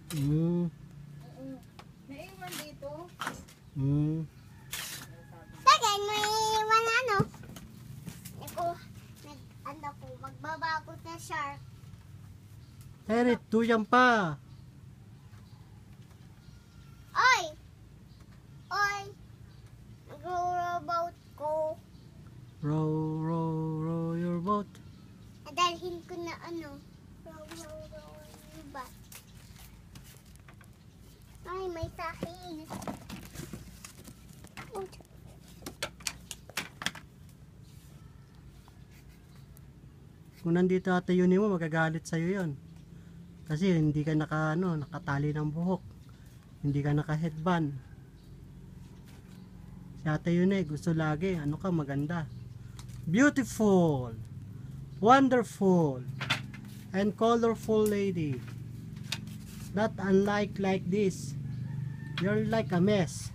Mm. Naiwan dito. Mm. Tagay, may iwan ano. Magbaba ko sa shark. Erit, duyan pa. Oy! Oy! Nag-rowboat ko. Row, row, row your boat. Adalhin ko na ano. Row yung bat. Ay, may sahig. Kung nandito ate yun mo, magagalit sa'yo yon. Kasi hindi ka nakatali ng buhok. Hindi ka naka-headband. Si ate yun gusto lagi, maganda. Beautiful, wonderful, and colorful lady. Not unlike like this. You're like a mess.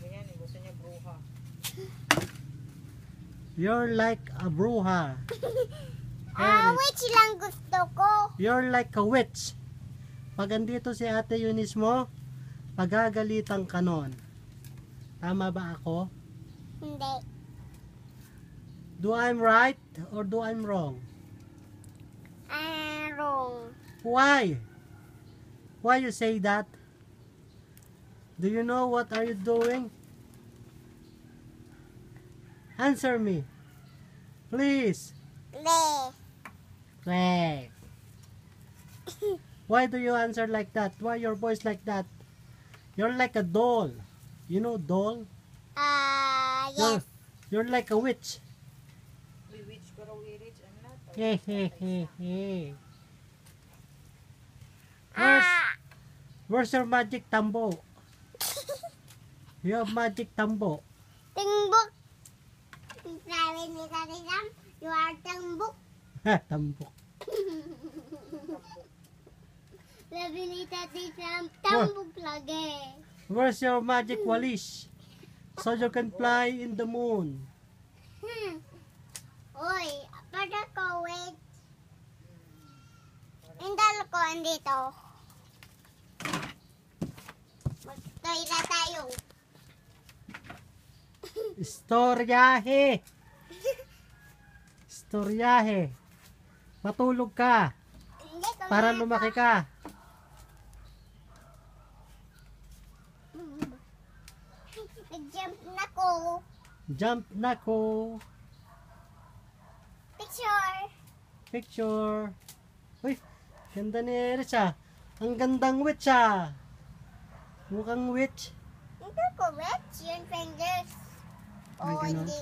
Ganyan, gusto niya bruha. You're like a bruja. Witch lang gusto ko. You're like a witch. Pag andito si ate Eunice mo, pagagalitan ka nun. Tama ba ako? Hindi. Do I'm right or do I'm wrong? Wrong. Why? Why you say that? Do you know what are you doing? Answer me. Please. Le. Please. Why do you answer like that? Why your voice like that? You're like a doll. You know doll? Yes. You're like a witch. We witch pero we rich. I'm not. Hehehehe. Where's your magic tambo? You have magic tambo. Tingbok. Sabi ni Tarisam, you are tingbok. Tambok. Sabi ni Tarisam, tambok lagi. Where's your magic walish? So you can fly in the moon. Uy, para ko, wait. Indal ko andito. Magtayra tayo. Istoryahe. Istoryahe. Matulog ka Hindi ko para na- lumaki ka. Nag-jump na ko. Jump na ko. Picture. Picture. Uy, ganda ni Eris ah. Ang gandang witch ah. Mukhang witch. Hindi ko wet. Yung fingers. Ay, Oh, ganun. hindi.